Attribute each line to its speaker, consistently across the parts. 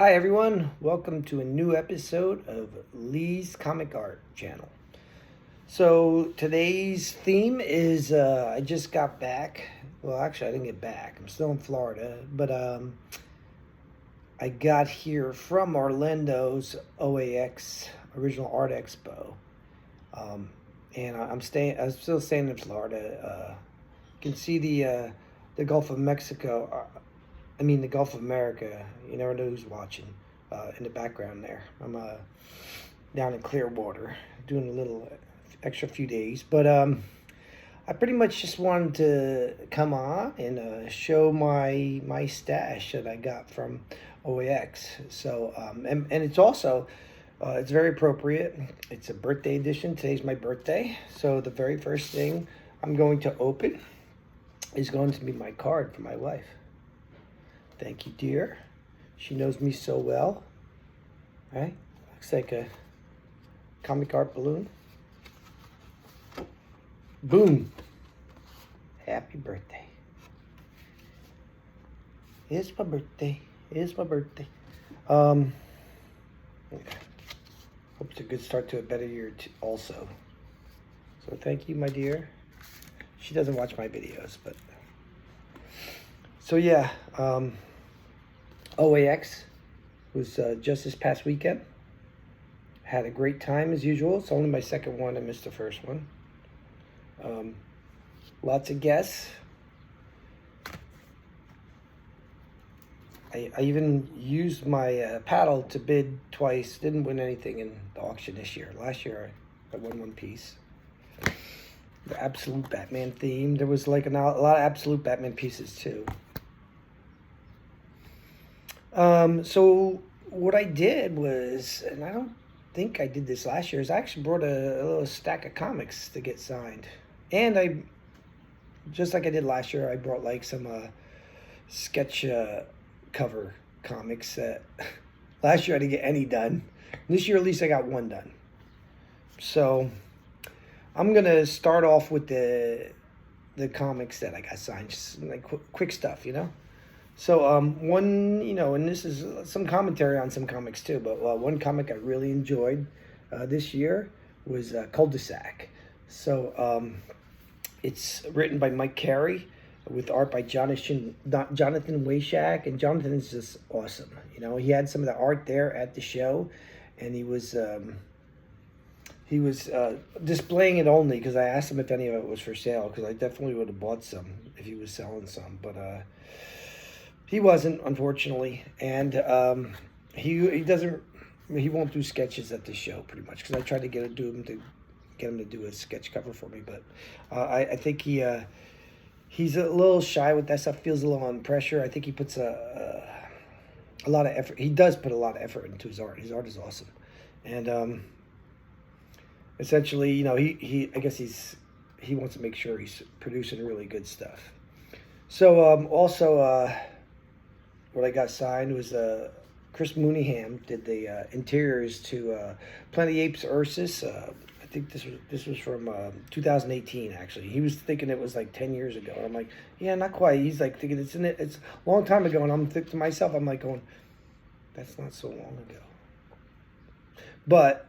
Speaker 1: Hi everyone, welcome to a new episode of Lee's Comic Art channel. So today's theme is I just got back. Well, actually I didn't get back. I'm still in Florida, but I got here from Orlando's OAX Original Art Expo. And I'm still staying in Florida. You can see the Gulf of Mexico. The Gulf of America. You never know who's watching in the background there. I'm down in Clearwater doing a little extra few days. But I pretty much just wanted to come on and show my stash that I got from OAX. So, and it's also, it's very appropriate. It's a birthday edition. Today's my birthday. So the very first thing I'm going to open is going to be my card for my wife. Thank you, dear. She knows me so well. Right? Looks like a comic art balloon. Boom. Happy birthday. It's my birthday. It's my birthday. Hope it's a good start to a better year also. So thank you, my dear. She doesn't watch my videos, but... So yeah, OAX was just this past weekend. Had a great time as usual. It's only my second one. I missed the first one. Lots of guests. I even used my paddle to bid twice. Didn't win anything in the auction this year. Last year I won one piece. The Absolute Batman theme. There was like a lot of Absolute Batman pieces too. So what I did was, and I don't think I did this last year, is I actually brought a little stack of comics to get signed. And I, just like I did last year, I brought like some sketch cover comics that last year I didn't get any done. This year at least I got one done. So I'm going to start off with the comics that I got signed, just like quick stuff, you know? So one, and this is some commentary on some comics too, but one comic I really enjoyed this year was Cul-de-sac. So it's written by Mike Carey with art by Jonathan Wayshak, and Jonathan is just awesome. He had some of the art there at the show, and he was displaying it only because I asked him if any of it was for sale, because I definitely would have bought some if he was selling some, but he wasn't, unfortunately, and he won't do sketches at the show pretty much, because I tried to get him to do a sketch cover for me, but I think he's a little shy with that stuff. Feels a little under pressure. I think he puts a lot of effort. He does put a lot of effort into his art. His art is awesome, and essentially, I guess he wants to make sure he's producing really good stuff. So also. What I got signed was Chris Mooneyham did the interiors to Planet of the Apes Ursus. I think this was from 2018 actually. He was thinking it was like 10 years ago. And I'm like, yeah, not quite. He's like thinking it's a long time ago, and I'm thinking to myself, I'm like going, that's not so long ago. But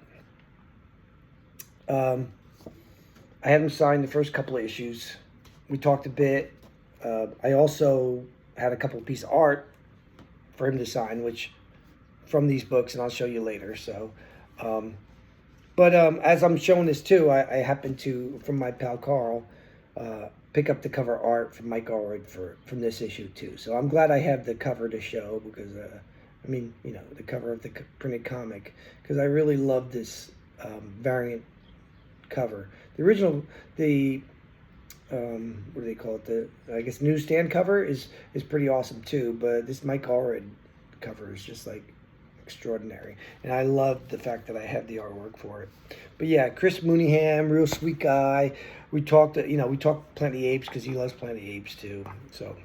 Speaker 1: I had him sign the first couple of issues. We talked a bit. I also had a couple of pieces of art for him to sign, which from these books, and I'll show you later. So, as I'm showing this too, I happened to, from my pal Carl, pick up the cover art from Mike Allred from this issue too. So I'm glad I have the cover to show, because the cover of the printed comic, because I really love this variant cover. The original, what do they call it? I guess newsstand cover is pretty awesome too, but this Mike Allred cover is just like extraordinary, and I love the fact that I have the artwork for it. But yeah, Chris Mooneyham, real sweet guy. We talked Planet of the Apes, because he loves Planet of the Apes too, so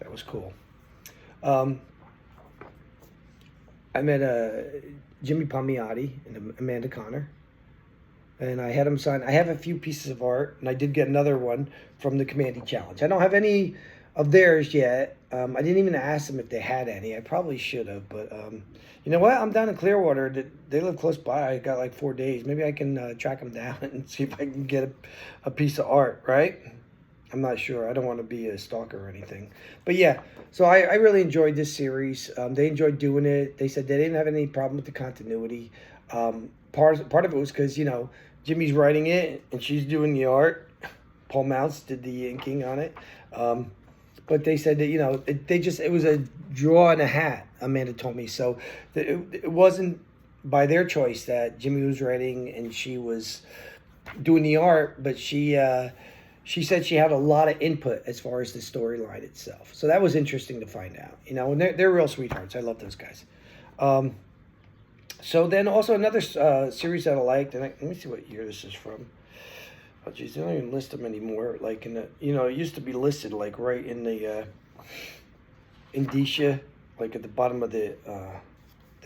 Speaker 1: that was cool. I met Jimmy Palmiotti and Amanda Connor, and I had him sign. I have a few pieces of art, and I did get another one from the Commandy Challenge. I don't have any of theirs yet. I didn't even ask them if they had any. I probably should have, but you know what? I'm down in Clearwater. They live close by. I got like 4 days. Maybe I can track them down and see if I can get a piece of art, right? I'm not sure. I don't want to be a stalker or anything. But yeah, so I really enjoyed this series. They enjoyed doing it. They said they didn't have any problem with the continuity. Part of it was because, Jimmy's writing it and she's doing the art. Paul Mounts did the inking on it. But they said that, it was a draw in a hat, Amanda told me. So it wasn't by their choice that Jimmy was writing and she was doing the art, but she said she had a lot of input as far as the storyline itself. So that was interesting to find out, and they're real sweethearts. I love those guys. So then also another series that I liked, and let me see what year this is from. Oh, geez, they don't even list them anymore. Like it used to be listed like right in the indicia, like at the bottom of the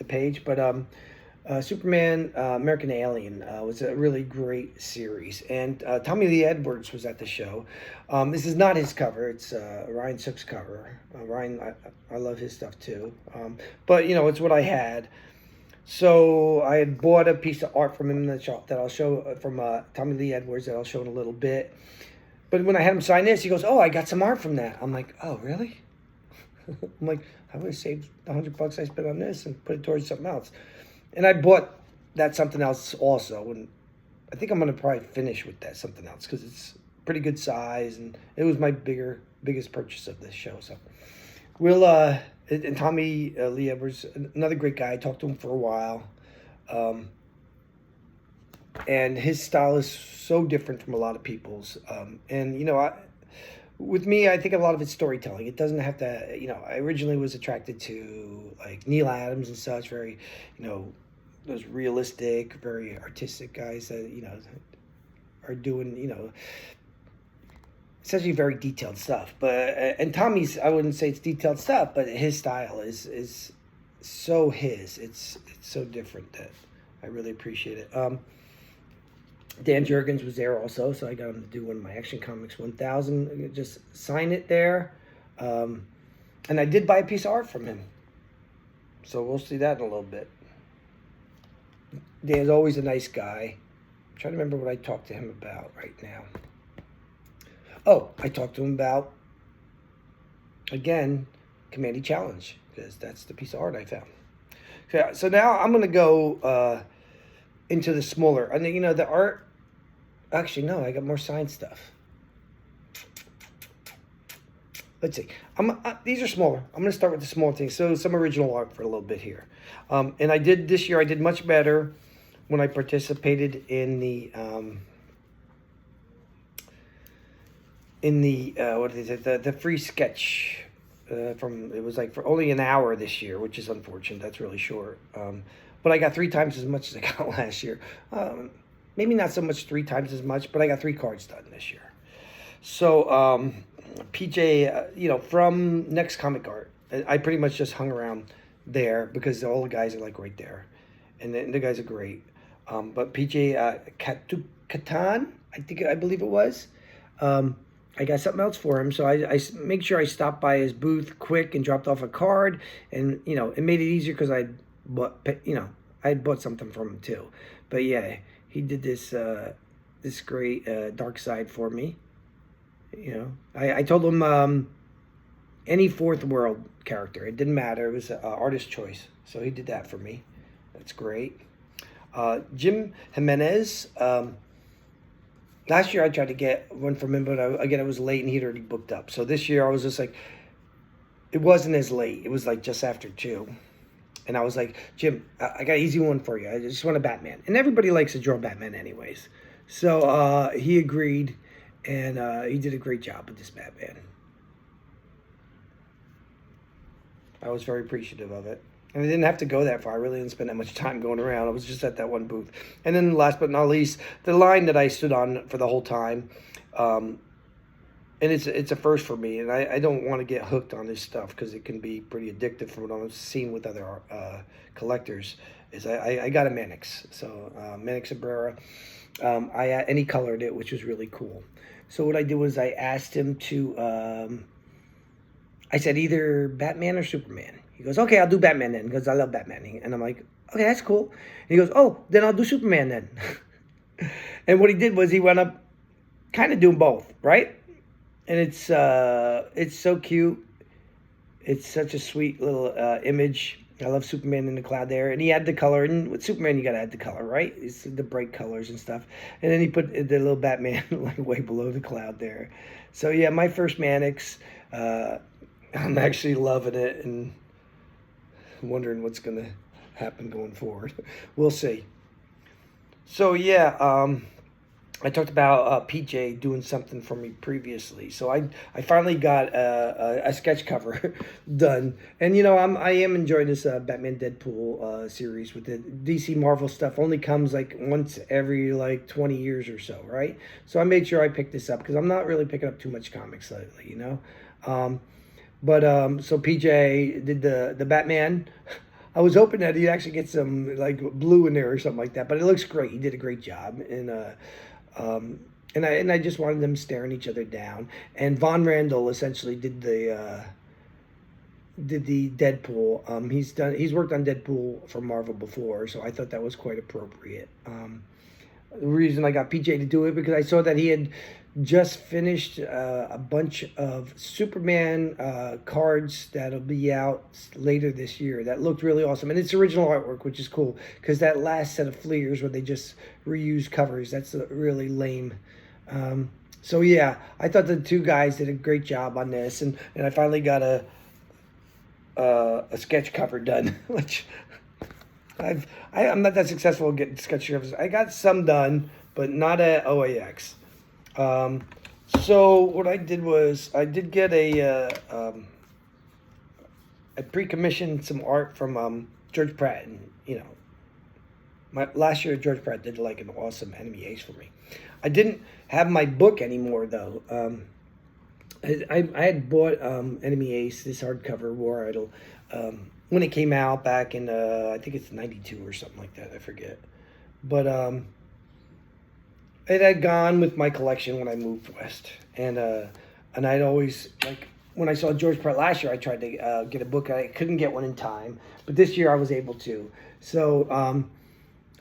Speaker 1: page. But Superman American Alien was a really great series, and Tommy Lee Edwards was at the show. This is not his cover; it's Ryan Sook's cover. Ryan, I love his stuff too, but it's what I had. So I had bought a piece of art from him in the shop that I'll show from Tommy Lee Edwards that I'll show in a little bit. But when I had him sign this, he goes, "Oh, I got some art from that." I'm like, "Oh, really?" I'm like, "I would have saved $100 I spent on this and put it towards something else." And I bought that something else also, and I think I'm gonna probably finish with that something else because it's pretty good size, and it was my biggest purchase of this show. So we'll and Tommy Lee Edwards, another great guy. I talked to him for a while, and his style is so different from a lot of people's. And with me, I think a lot of it's storytelling. It doesn't have to. I originally was attracted to like Neil Adams and such, very, those realistic, very artistic guys that are doing essentially very detailed stuff. But and Tommy's, I wouldn't say it's detailed stuff, but his style is so his. It's so different that I really appreciate it. Dan Jurgens was there also, so I got him to do one of my Action Comics 1000. Just sign it there. And I did buy a piece of art from him. So we'll see that in a little bit. Dan's always a nice guy. I'm trying to remember what I talked to him about right now. Oh, I talked to him about, again, Commandy Challenge, because that's the piece of art I found. So now I'm going to go into the smaller. And the art, actually, no, I got more signed stuff. Let's see. These are smaller. I'm going to start with the small things. So some original art for a little bit here. And this year I did much better when I participated in the what is it? The free sketch it was like for only an hour this year, which is unfortunate. That's really short. But I got 3 times as much as I got last year. Maybe not so much 3 times as much, but I got 3 cards done this year. So PJ, from Next Comic Art, I pretty much just hung around there because all the guys are like right there, and the guys are great. But PJ Katan, I believe it was. I got something else for him, so I make sure I stopped by his booth quick and dropped off a card, and it made it easier because I bought something from him too. But yeah, he did this great Dark Side for me. I told him any Fourth World character, it didn't matter. It was artist choice, so he did that for me. That's great. Jim Jimenez. Last year I tried to get one from him, but it was late and he'd already booked up. So this year I was just like, it wasn't as late. It was like just after 2. And I was like, Jim, I got an easy one for you. I just want a Batman. And everybody likes to draw Batman anyways. So he agreed, and he did a great job with this Batman. I was very appreciative of it. And I didn't have to go that far. I really didn't spend that much time going around. I was just at that one booth. And then last but not least, the line that I stood on for the whole time. And it's a first for me. And I don't want to get hooked on this stuff because it can be pretty addictive from what I've seen with other collectors. I got a Mannix. So Mannix Abrera. And he colored it, which was really cool. So what I did was I asked him to I said either Batman or Superman. He goes, okay, I'll do Batman then because I love Batman. And I'm like, okay, that's cool. And he goes, oh, then I'll do Superman then. And what he did was he went up kind of doing both, right? And it's so cute. It's such a sweet little image. I love Superman in the cloud there. And he had the color. And with Superman, you got to add the color, right? It's the bright colors and stuff. And then he put the little Batman like way below the cloud there. So, yeah, my first Mannix. I'm actually loving it and wondering what's going to happen going forward. We'll see. So, yeah, I talked about PJ doing something for me previously. So I finally got a sketch cover done. And, you know, I am enjoying this Batman Deadpool series with the DC Marvel stuff. Only comes like once every like 20 years or so, right? So I made sure I picked this up because I'm not really picking up too much comics lately, you know? So PJ did the Batman. I was hoping that he'd actually get some like blue in there or something like that, but it looks great. He did a great job, and I just wanted them staring each other down. And Von Randall essentially did the Deadpool. He's worked on Deadpool for Marvel before, so I thought that was quite appropriate. The reason I got PJ to do it because I saw that he had just finished a bunch of Superman cards that'll be out later this year. That looked really awesome. And it's original artwork, which is cool, because that last set of Fleers where they just reuse covers, that's really lame. So yeah, I thought the two guys did a great job on this, and I finally got a sketch cover done, which I'm not that successful at getting sketch covers. I got some done, but not at OAX. So what I did was I did get I pre-commissioned some art from George Pratt, and you know, last year George Pratt did like an awesome Enemy Ace for me. I didn't have my book anymore though. I had bought Enemy Ace, this hardcover War Idol, when it came out back in I think it's 92 or something like that. I forget, but it had gone with my collection when I moved west, and I'd always, like, when I saw George Pratt last year, I tried to get a book. I couldn't get one in time, but this year I was able to. So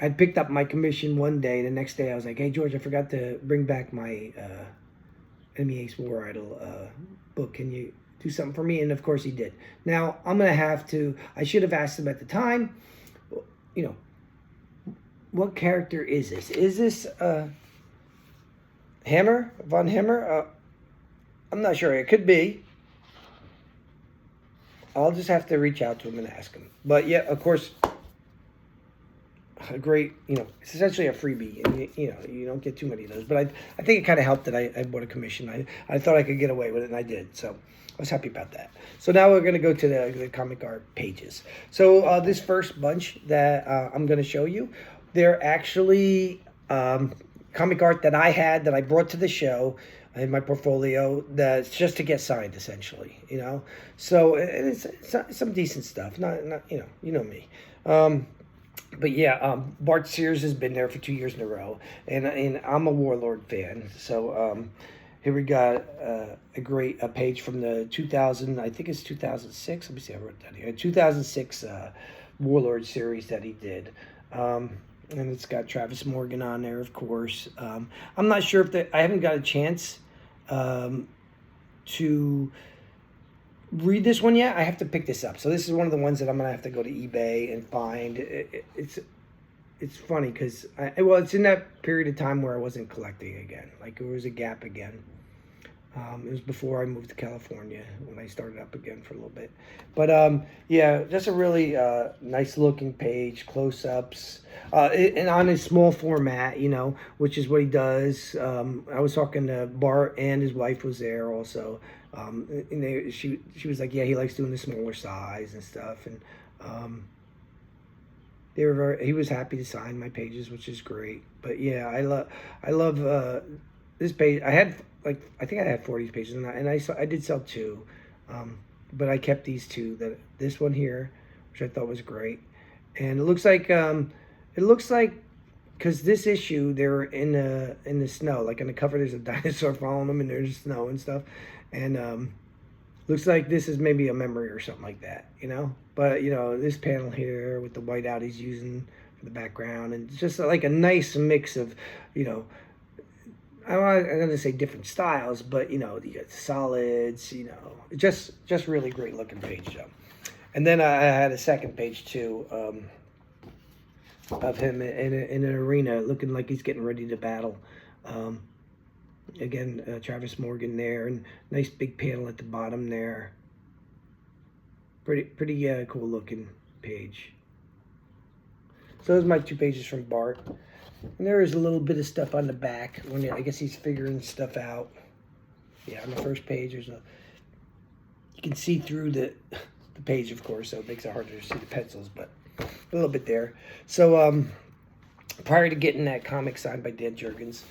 Speaker 1: I picked up my commission one day. The next day I was like, hey, George, I forgot to bring back my Enemy Ace War Idol book. Can you do something for me? And of course he did. Now I'm going to have to, I should have asked him at the time, you know, what character is this? Is this Hammer? Von Hammer? I'm not sure. It could be. I'll just have to reach out to him and ask him. But yeah, of course, a great, you know, it's essentially a freebie. And you know, you don't get too many of those. But I think it kind of helped that I bought a commission. I thought I could get away with it, and I did. So I was happy about that. So now we're going to go to the comic art pages. So this first bunch that I'm going to show you, they're actually comic art that I had that I brought to the show in my portfolio that's just to get signed, essentially, you know. So it's some decent stuff. Not you know me. But yeah, Bart Sears has been there for 2 years in a row, and I'm a Warlord fan. So here we got a great page from the 2000, I think it's 2006. Let me see, I wrote that here. 2006 Warlord series that he did. And it's got Travis Morgan on there, of course. I'm not sure if I haven't got a chance to read this one yet. I have to pick this up. So this is one of the ones that I'm gonna have to go to eBay and find. It's funny because it's in that period of time where I wasn't collecting again. Like there was a gap again. It was before I moved to California when I started up again for a little bit. But yeah, just a really nice looking page, close-ups, and on a small format, you know, which is what he does. I was talking to Bart, and his wife was there also. And she was like, yeah, he likes doing the smaller size and stuff. And he was happy to sign my pages, which is great. But yeah, I love this page. I think I had 40 pages, and I did sell two, but I kept these two. This one here, which I thought was great, and it looks like because this issue they're in the snow, like on the cover there's a dinosaur following them, and there's snow and stuff, and Looks like this is maybe a memory or something like that, you know. But you know, this panel here with the whiteout he's using for the background, and it's just like a nice mix of, you know, I'm not going to say different styles, but you know, you got solids, you know, just really great looking page though. And then I had a second page too, of him in an arena looking like he's getting ready to battle. Again, Travis Morgan there, and nice big panel at the bottom there. Pretty cool looking page. So those are my 2 pages from Bart. And there is a little bit of stuff on the back when I guess he's figuring stuff out. Yeah, on the first page there's you can see through the page, of course, so it makes it harder to see the pencils, but a little bit there. So prior to getting that comic signed by Dan Jurgens,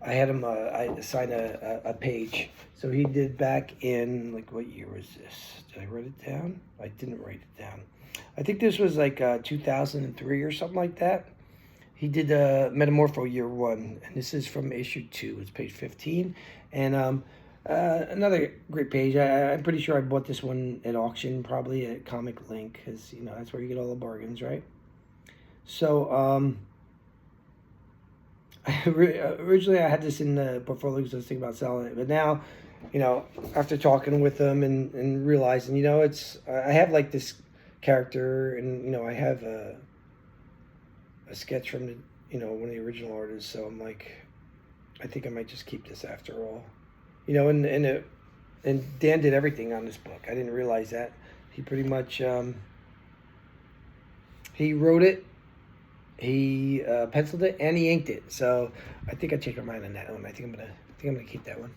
Speaker 1: I had him I sign a page. So he did back in, like, what year was this? Did I write it down? I didn't write it down. I think this was like 2003 or something like that. He did Metamorpho year 1, and this is from issue 2. It's page 15, and another great page. I'm pretty sure I bought this one at auction, probably at Comic Link, because you know that's where you get all the bargains, right? So originally I had this in the portfolio because I was thinking about selling it, but now, you know, after talking with them and realizing, you know, I have like this character, and you know, I have a sketch from the, you know, one of the original artists, so I'm like, I think I might just keep this after all, you know. And Dan did everything on this book. I didn't realize that. He pretty much he wrote it, he penciled it, and he inked it. So I think I changed my mind on that one. I think I'm gonna keep that one.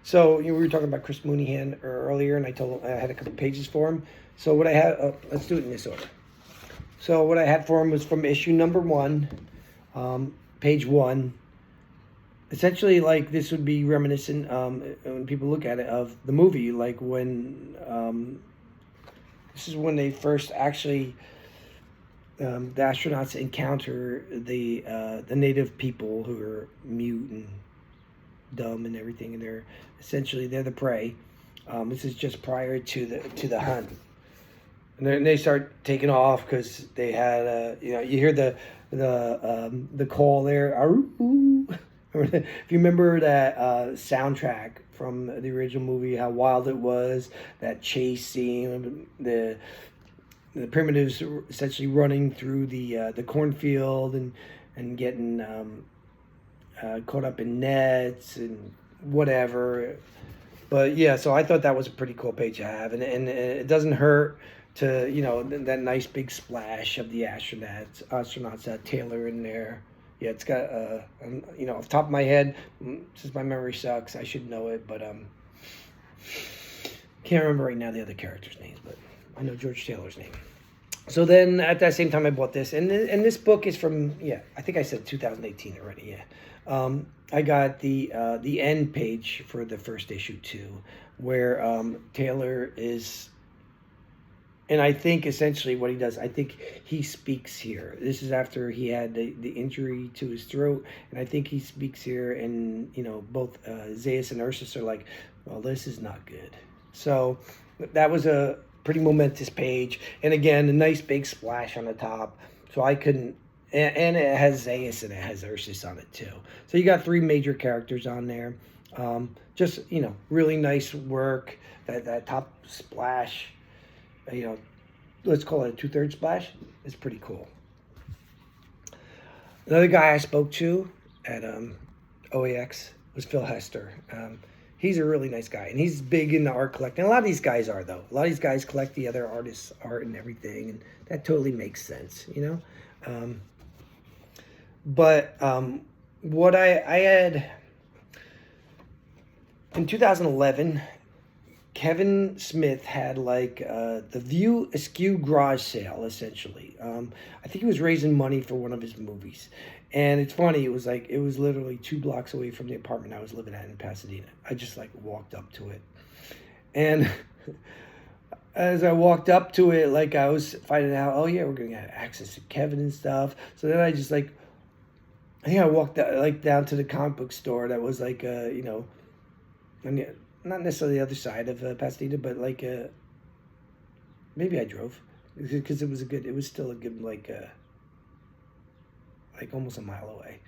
Speaker 1: So, you know, we were talking about Chris Mooneyhand earlier, and I had a couple pages for him. So what I had, let's do it in this order. So what I had for him was from issue number 1, page 1. Essentially, like, this would be reminiscent, when people look at it, of the movie, like when, this is when they first actually, the astronauts encounter the native people who are mute and dumb and everything, and they're the prey. This is just prior to the hunt. And then they start taking off because they had, you know, you hear the call there. If you remember that soundtrack from the original movie, how wild it was, that chase scene, the primitives essentially running through the cornfield and getting caught up in nets and whatever. But yeah, so I thought that was a pretty cool page to have, and it doesn't hurt to, you know, that nice big splash of the astronauts Taylor in there. Yeah, it's got you know, off the top of my head, since my memory sucks, I should know it, but can't remember right now the other characters' names, but I know George Taylor's name. So then at that same time I bought this, and this book is from, yeah, I think I said 2018 already. Yeah, I got the end page for the first issue too, where Taylor is. And I think essentially what he does, I think he speaks here. This is after he had the injury to his throat, and I think he speaks here, and you know, both Zaius and Ursus are like, well, this is not good. So that was a pretty momentous page, and again, a nice big splash on the top. So I couldn't, and it has Zaius and it has Ursus on it too. So you got 3 major characters on there. Just, you know, really nice work. That top splash, you know, let's call it a 2/3 splash, is pretty cool. Another guy I spoke to at OAX was Phil Hester. He's a really nice guy, and he's big into art collecting. A lot of these guys are, though. A lot of these guys collect the other artists' art and everything, and that totally makes sense, you know. But what I had in 2011, Kevin Smith had like the View Askew garage sale, essentially. I think he was raising money for one of his movies. And it's funny, it was literally 2 blocks away from the apartment I was living at in Pasadena. I just like walked up to it. And as I walked up to it, like I was finding out, oh yeah, we're going to get access to Kevin and stuff. So then I just like, I think I walked down to the comic book store that was like, you know, not necessarily the other side of Pasadena, but like maybe I drove because it was still a good like almost a mile away,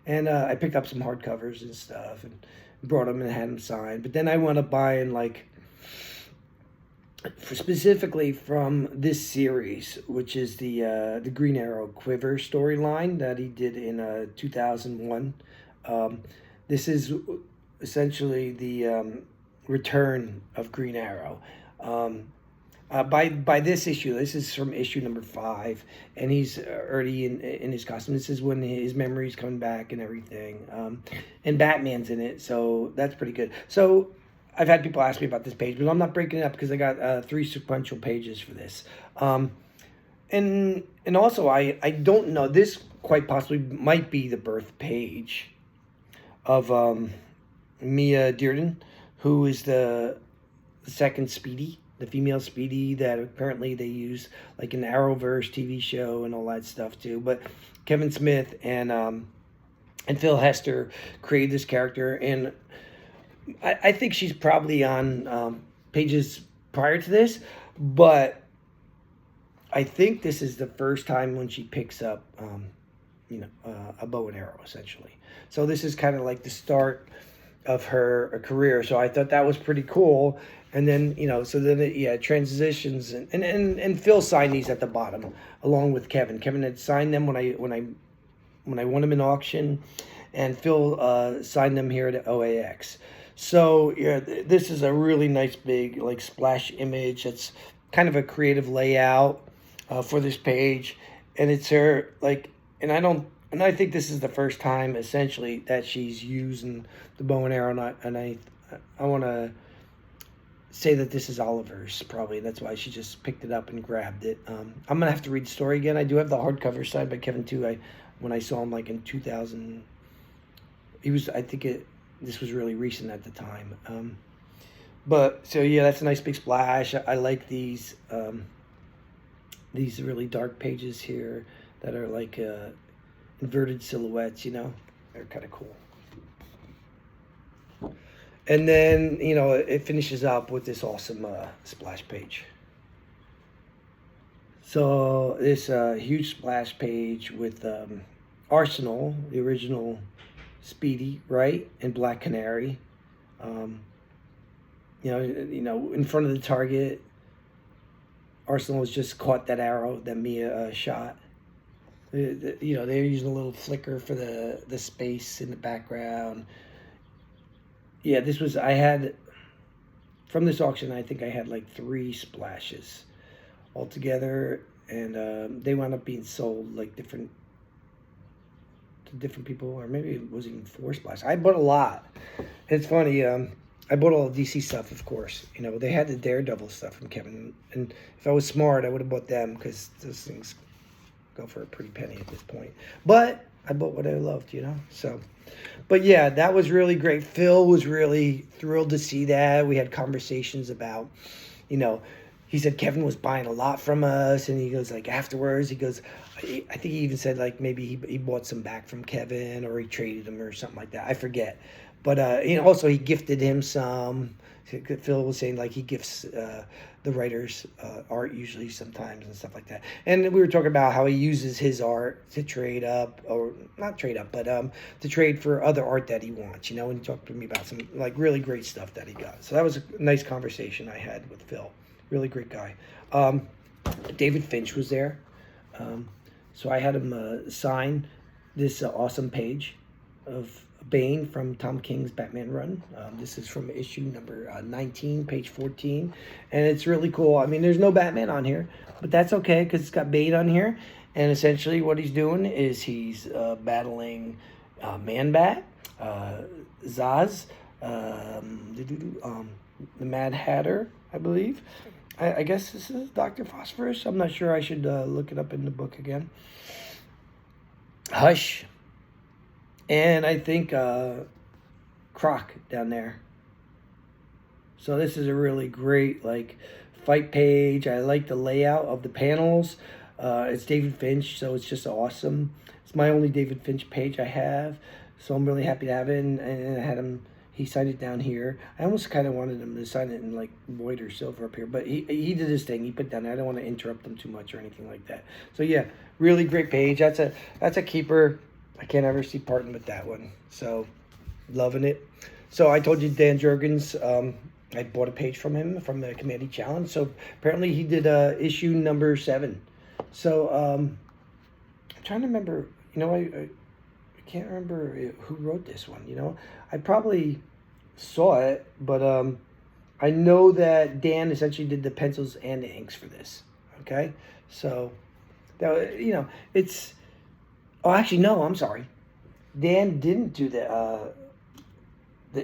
Speaker 1: and I picked up some hardcovers and stuff and brought them and had them signed. But then I wound up buying like specifically from this series, which is the Green Arrow Quiver storyline that he did in 2001. This is essentially the return of Green Arrow. By this issue, this is from issue number 5, and he's already in his costume. This is when his memories coming back and everything, and Batman's in it, so that's pretty good. So I've had people ask me about this page, but I'm not breaking it up because I got 3 sequential pages for this. And also I don't know, this quite possibly might be the birth page of Mia Dearden, who is the second Speedy, the female Speedy that apparently they use like in the Arrowverse TV show and all that stuff too. But Kevin Smith and Phil Hester created this character, and I think she's probably on pages prior to this, but I think this is the first time when she picks up, a bow and arrow, essentially. So this is kind of like the start of her career. So I thought that was pretty cool. And then, so then it transitions, and Phil signed these at the bottom along with Kevin. Kevin had signed them when I won them in auction, and Phil signed them here at OAX. So yeah, this is a really nice big like splash image. It's kind of a creative layout for this page, and it's her like, and I think this is the first time essentially that she's using the bow and arrow, and I want to say that this is Oliver's probably. That's why she just picked it up and grabbed it. I'm gonna have to read the story again. I do have the hardcover signed by Kevin too. When I saw him like in 2000, this was really recent at the time. But so yeah, that's a nice big splash. I like these really dark pages here that are like inverted silhouettes, they're kind of cool. And then, it finishes up with this awesome splash page. So this huge splash page with Arsenal, the original Speedy, right, and Black Canary. In front of the target, Arsenal has just caught that arrow that Mia shot. They're using a little flicker for the space in the background. Yeah, I had, from this auction, I think I had like 3 splashes altogether, and they wound up being sold like to different people, or maybe it was even 4 splashes. I bought a lot. It's funny, I bought all the DC stuff, of course. They had the Daredevil stuff from Kevin, and if I was smart, I would have bought them, because those things go for a pretty penny at this point. But I bought what I loved, so. But yeah, that was really great. Phil was really thrilled to see that. We had conversations about, he said Kevin was buying a lot from us, and he goes like afterwards, he goes, I think he even said like maybe he bought some back from Kevin, or he traded them or something like that. I forget. But also he gifted him some. Phil was saying like he gifts the writers art usually sometimes and stuff like that. And we were talking about how he uses his art to trade up, or not trade up, but to trade for other art that he wants, and he talked to me about some like really great stuff that he got. So that was a nice conversation I had with Phil. Really great guy. David Finch was there. So I had him sign this awesome page of Bane from Tom King's Batman run. This is from issue number 19, page 14, and it's really cool. I mean, there's no Batman on here, but that's okay because it's got Bane on here, and essentially what he's doing is he's battling Man-Bat, Zaz, the Mad Hatter, I believe. I guess this is Dr. Phosphorus. I'm not sure. I should look it up in the book again. Hush. And I think Croc down there. So this is a really great fight page. I like the layout of the panels. It's David Finch, so it's just awesome. It's my only David Finch page I have, so I'm really happy to have it. And I had him. he signed it down here. I almost kind of wanted him to sign it in like white or silver up here, but he did his thing. He put down. I don't want to interrupt him too much or anything like that. So yeah, really great page. That's a keeper. I can't ever see parting with that one. So loving it. So I told you Dan Jurgens. I bought a page from him from the Committee Challenge. So apparently he did issue number 7. So I'm trying to remember. You know, I can't remember who wrote this one. You know, I probably saw it, but I know that Dan essentially did the pencils and the inks for this. Okay, so that, you know, it's. Oh, actually, no. I'm sorry. Dan didn't do the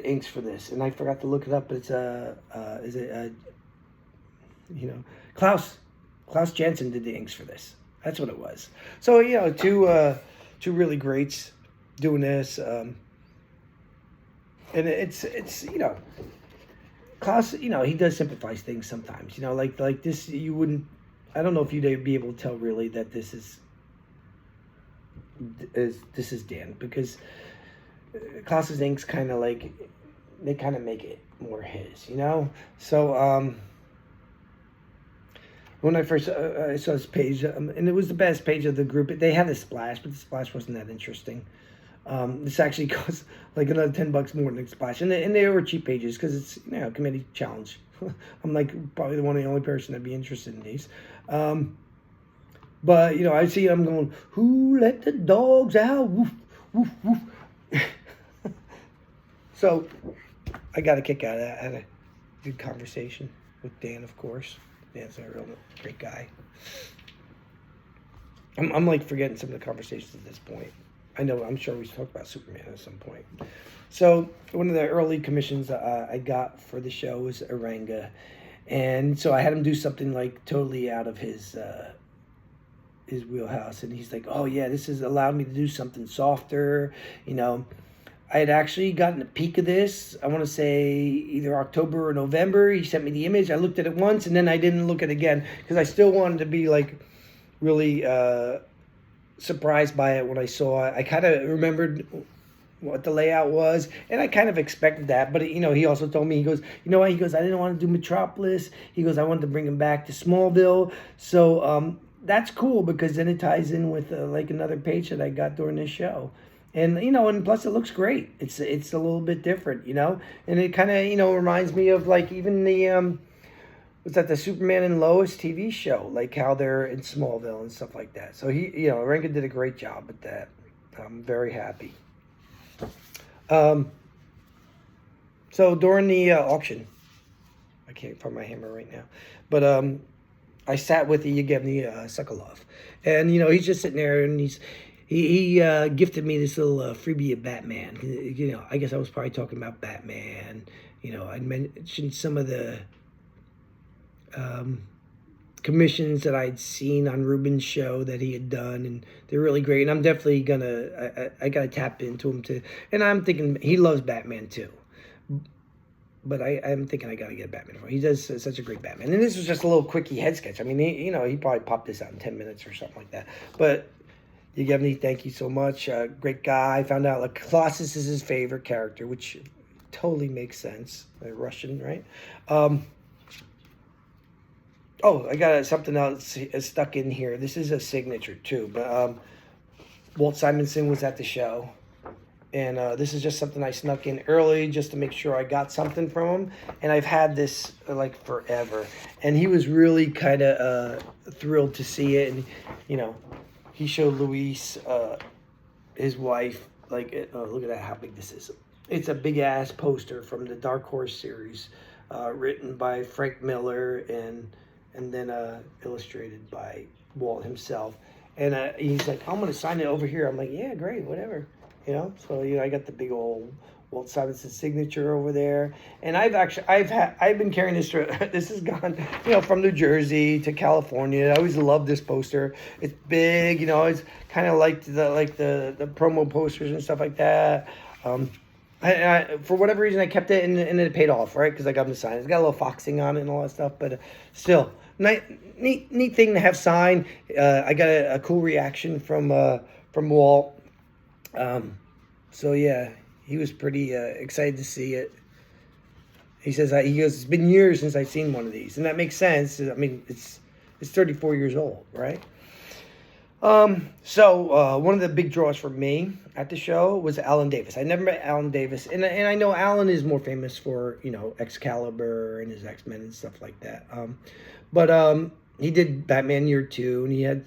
Speaker 1: inks for this, and I forgot to look it up. But it's is it you know, Klaus Jensen did the inks for this. That's what it was. So you know, two really greats doing this, and it's you know, Klaus, you know, he does simplify things sometimes. You know, like this, you wouldn't. I don't know if you'd be able to tell really that this is Dan, because Klaus's inks kind of like, they kind of make it more his, you know. So when I first I saw this page, and it was the best page of the group. They had a splash, but the splash wasn't that interesting. This actually costs like another $10 more than the splash, and they were cheap pages because it's, you know, Committee Challenge. I'm like probably the only person that'd be interested in these. But you know, I see I'm going, who let the dogs out? Woof, woof, woof. So I got a kick out of that. I had a good conversation with Dan, of course. Dan's a real great guy. I'm like forgetting some of the conversations at this point. I'm sure we talked about Superman at some point. So one of the early commissions I got for the show was Oranga. And so I had him do something like totally out of his wheelhouse. And he's like, oh yeah, this has allowed me to do something softer. You know, I had actually gotten a peek of this, I want to say either October or November. He sent me the image. I looked at it once, and then I didn't look at it again because I still wanted to be like really surprised by it when I saw it. I kind of remembered what the layout was, and I kind of expected that. But, you know, he also told me, he goes, you know what? He goes, I didn't want to do Metropolis. He goes, I wanted to bring him back to Smallville. So that's cool because then it ties in with like another page that I got during this show. And, you know, and plus it looks great. It's a little bit different, you know. And it kind of, you know, reminds me of like even the, was that the Superman and Lois TV show? Like how they're in Smallville and stuff like that. So he, you know, Renga did a great job with that. I'm very happy. So during the auction, I can't find my hammer right now, but I sat with Yevgeny Sokolov, and you know, he's just sitting there, and he gifted me this little freebie of Batman. You know, I guess I was probably talking about Batman. You know, I mentioned some of the commissions that I'd seen on Ruben's show that he had done, and they're really great. And I'm definitely gonna, I gotta tap into him too. And I'm thinking he loves Batman too, but I'm thinking I gotta get a Batman for him. He does such a great Batman. And this was just a little quickie head sketch. I mean, he probably popped this out in 10 minutes or something like that. But Yevgeny, thank you so much. Great guy. I found out like Colossus is his favorite character, which totally makes sense. Russian, right? Oh, I got something else stuck in here. This is a signature too, but Walt Simonson was at the show, and this is just something I snuck in early just to make sure I got something from him. And I've had this like forever, and he was really kind of thrilled to see it. And you know, he showed Luis, his wife, like, oh, look at that, how big this is. It's a big ass poster from the Dark Horse series, written by Frank Miller and then illustrated by Walt himself. And he's like, I'm gonna sign it over here. I'm like, yeah, great, whatever, you know. So you know, I got the big old Walt Simonson signature over there. And I've been carrying this. This has gone, you know, from New Jersey to California. I always loved this poster. It's big, you know. It's kind of like the promo posters and stuff like that. I, for whatever reason, I kept it, and it paid off, right? Because I got him to sign. It's got a little foxing on it and all that stuff, but still, neat thing to have signed. I got a cool reaction from Walt. So yeah, he was pretty excited to see it. He says, he goes, it's been years since I've seen one of these, and that makes sense. I mean, it's 34 years old, right? So one of the big draws for me at the show was Alan Davis. I never met Alan Davis, and I know Alan is more famous for, you know, Excalibur and his X-Men and stuff like that. But he did Batman Year 2, and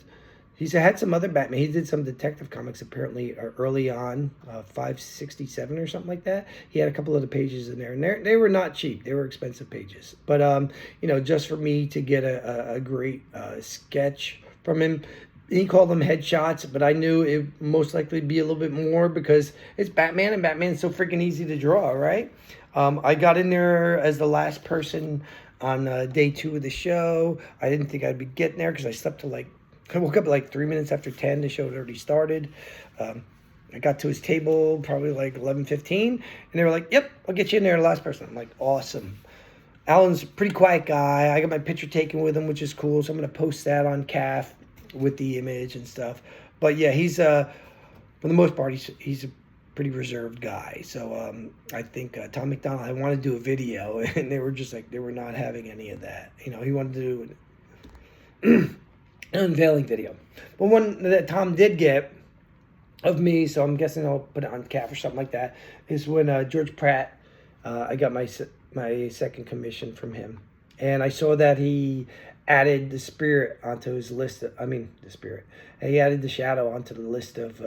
Speaker 1: he's had some other Batman. He did some Detective Comics apparently early on, 567 or something like that. He had a couple of the pages in there, and they were not cheap. They were expensive pages. But you know, just for me to get a great sketch from him. He called them headshots, but I knew it most likely be a little bit more because it's Batman, and Batman's so freaking easy to draw, right? I got in there as the last person on day 2 of the show. I didn't think I'd be getting there because I woke up at like 3 minutes after 10. The show had already started. I got to his table probably like 11:15, and they were like, "Yep, I'll get you in there, the last person." I'm like, "Awesome." Alan's a pretty quiet guy. I got my picture taken with him, which is cool, so I'm going to post that on CAF with the image and stuff. But yeah, he's for the most part he's a pretty reserved guy. So I think Tom McDonald, I wanted to do a video, and they were just like, they were not having any of that. You know, he wanted to do an unveiling video. But one that Tom did get of me, so I'm guessing I'll put it on CAF or something like that, is when George Pratt, I got my second commission from him, and I saw that he added the Spirit onto his list. The Spirit. And he added the Shadow onto the list of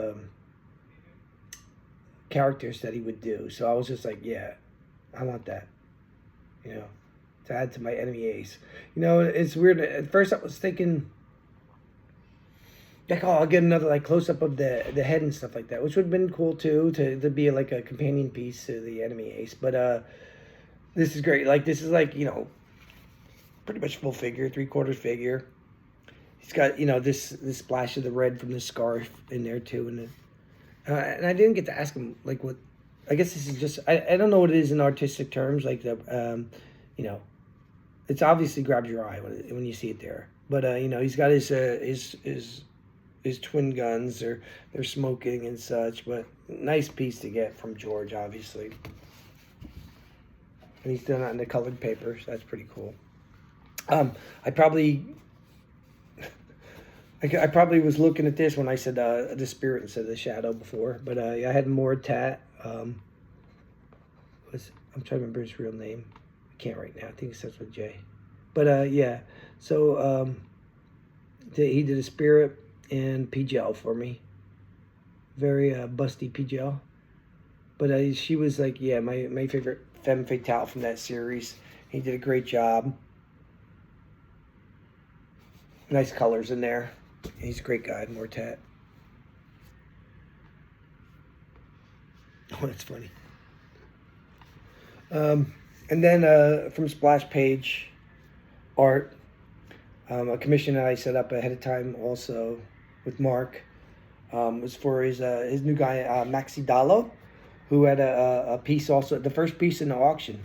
Speaker 1: characters that he would do. So I was just like, yeah, I want that. You know, to add to my enemy ace. You know, it's weird. At first I was thinking, like, oh, I'll get another like close up of the head and stuff like that, which would have been cool too, to be like a companion piece to the enemy ace. But this is great. Like, this is like, you know, pretty much full figure, 3/4 figure. He's got, you know, this splash of the red from the scarf in there too, and I didn't get to ask him like what. I guess this is just I don't know what it is in artistic terms, like the you know, it's obviously grabs your eye when you see it there. But you know, he's got his twin guns, they're smoking and such. But nice piece to get from George, obviously, and he's done it on the colored paper, so that's pretty cool. I probably was looking at this when I said the Spirit instead of the Shadow before, but I had Tat. I'm trying to remember his real name. I can't right now. I think it starts with J. But yeah, so he did a Spirit and PGL for me. Very busty PGL. But she was like, yeah, my favorite femme fatale from that series. He did a great job. Nice colors in there. He's a great guy, Tat. Oh, that's funny. And then from Splash Page Art, a commission that I set up ahead of time also with Mark, was for his new guy, Maxi Dallo, who had a piece also, the first piece in the auction,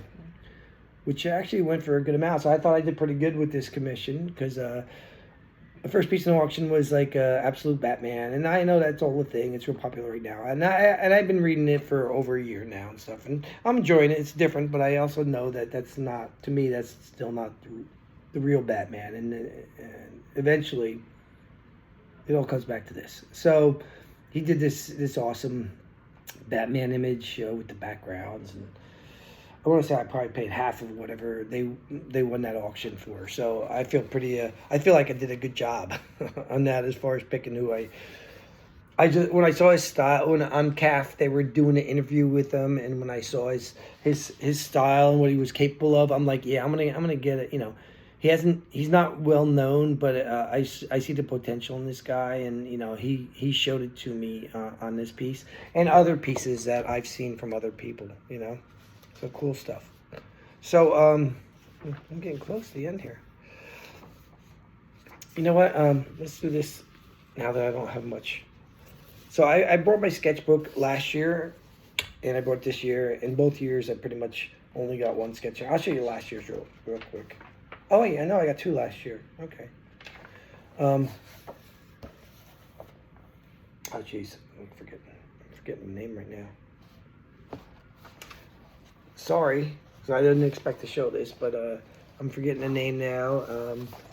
Speaker 1: which actually went for a good amount. So I thought I did pretty good with this commission, because the first piece in the auction was like Absolute Batman, and I know that's all the thing. It's real popular right now, and I've been reading it for over a year now and stuff, and I'm enjoying it. It's different, but I also know that that's not, to me, that's still not the real Batman, and eventually it all comes back to this. So he did this awesome Batman image with the backgrounds, and I want to say I probably paid half of whatever they won that auction for. So I feel pretty. I feel like I did a good job on that as far as picking who I just, when I saw his style on CAF, they were doing an interview with him, and when I saw his style and what he was capable of, I'm like, yeah, I'm gonna get it. You know, he's not well known, but I see the potential in this guy, and you know, he showed it to me on this piece and other pieces that I've seen from other people. You know. So cool stuff. So I'm getting close to the end here. You know what? Let's do this now that I don't have much. So I brought my sketchbook last year, and I brought this year. In both years, I pretty much only got one sketch. I'll show you last year's real quick. Oh yeah, no, I got 2 last year. Okay. Oh jeez, I'm forgetting the name right now. sorry, so I didn't expect to show this, but I'm forgetting the name now.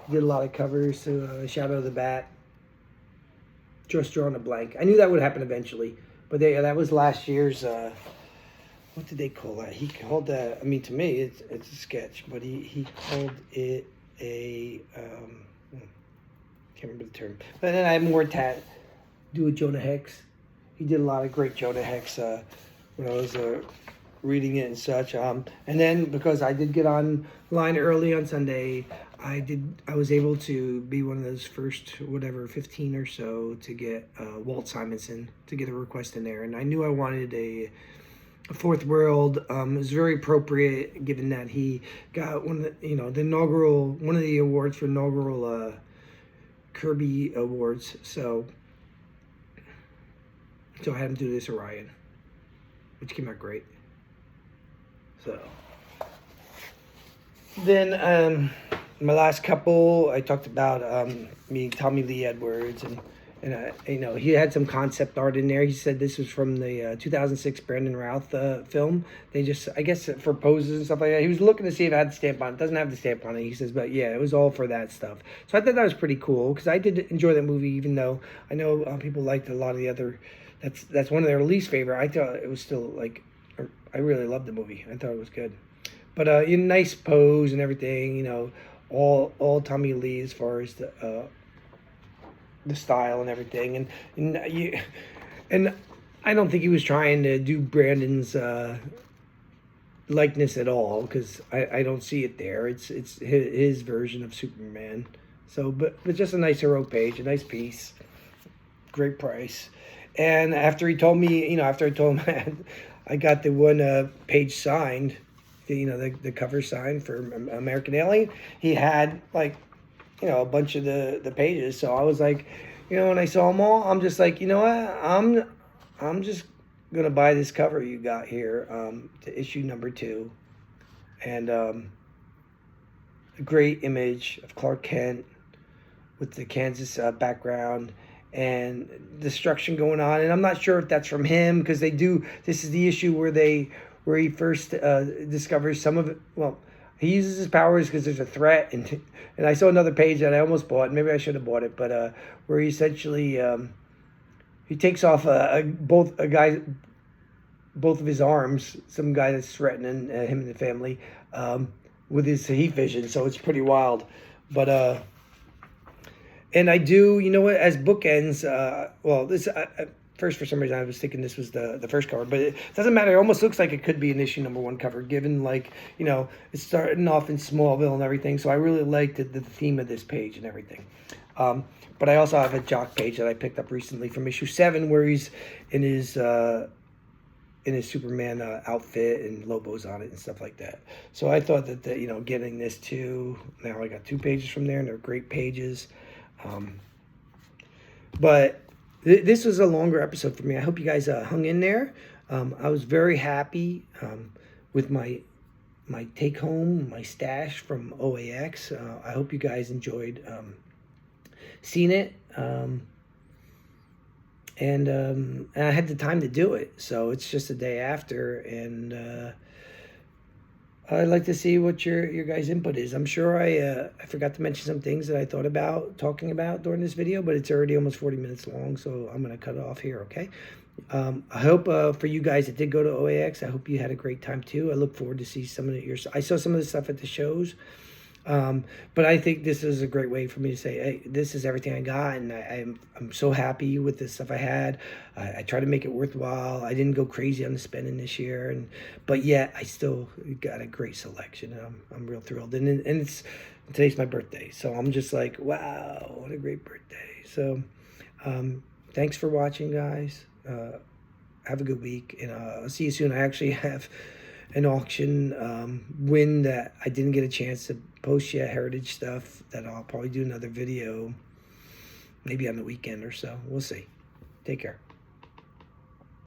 Speaker 1: Did a lot of covers to Shadow of the Bat. Just drawing a blank. I knew that would happen eventually, but that was last year's. What did they call that? He called that. I mean, to me, it's a sketch, but he called it a. Can't remember the term. But then I have more do with Jonah Hex. He did a lot of great Jonah Hex when I was reading it and such. And then because I did get online early on Sunday, I was able to be one of those first 15 or so to get Walt Simonson, to get a request in there, and I knew I wanted a Fourth World. It was very appropriate given that he got one of the awards for inaugural Kirby Awards. So I had him do this Orion, which came out great. So then my last couple, I talked about Tommy Lee Edwards, and he had some concept art in there. He said this was from the 2006 Brandon Routh film. They just, I guess, for poses and stuff like that. He was looking to see if it had the stamp on it. It doesn't have the stamp on it. He says, but yeah, it was all for that stuff. So I thought that was pretty cool, because I did enjoy that movie, even though I know people liked a lot of the other. That's one of their least favorite. I thought it was still I really loved the movie. I thought it was good, but nice pose and everything. All Tommy Lee as far as the style and everything, and I don't think he was trying to do Brandon's likeness at all, because I don't see it there. It's his version of Superman. So, but just a nice heroic page, a nice piece, great price. And after he told me, after I told him I got the one page signed, the cover signed for American Alien, he had a bunch of the pages. So I was like, when I saw them all, I'm just like, you know what? I'm just gonna buy this cover you got here, to issue number 2, and a great image of Clark Kent with the Kansas background and destruction going on. And I'm not sure if that's from him, because this is the issue where he first discovers some of it. Well, he uses his powers because there's a threat, and I saw another page that I almost bought. Maybe I should have bought it, but where he essentially he takes off both of his arms, some guy that's threatening him and the family, with his heat vision. So it's pretty wild, but and I do, as bookends. This. First, for some reason, I was thinking this was the first cover, but it doesn't matter. It almost looks like it could be an issue number 1 cover, given it's starting off in Smallville and everything. So I really liked the theme of this page and everything. But I also have a jock page that I picked up recently from issue 7, where he's in his Superman outfit and Lobo's on it and stuff like that. So I thought that getting this too. Now I got 2 pages from there, and they're great pages. But this was a longer episode for me. I hope you guys hung in there. I was very happy with my take home, my stash from OAX. I hope you guys enjoyed seeing it. And I had the time to do it, so it's just the day after, and I'd like to see what your guys' input is. I'm sure I forgot to mention some things that I thought about talking about during this video, but it's already almost 40 minutes long, so I'm going to cut it off here, okay? I hope for you guys that did go to OAX, I hope you had a great time too. I look forward to see some of I saw some of the stuff at the shows, but I think this is a great way for me to say, hey, this is everything I got, and I'm so happy with the stuff I had. I try to make it worthwhile. I didn't go crazy on the spending this year, but yet I still got a great selection. I'm real thrilled, and today's my birthday, so I'm just like, wow, what a great birthday. So thanks for watching, guys. Have a good week, and I'll see you soon. I actually have an auction win that I didn't get a chance to post yet, heritage stuff, that I'll probably do another video maybe on the weekend or so. We'll see. Take care.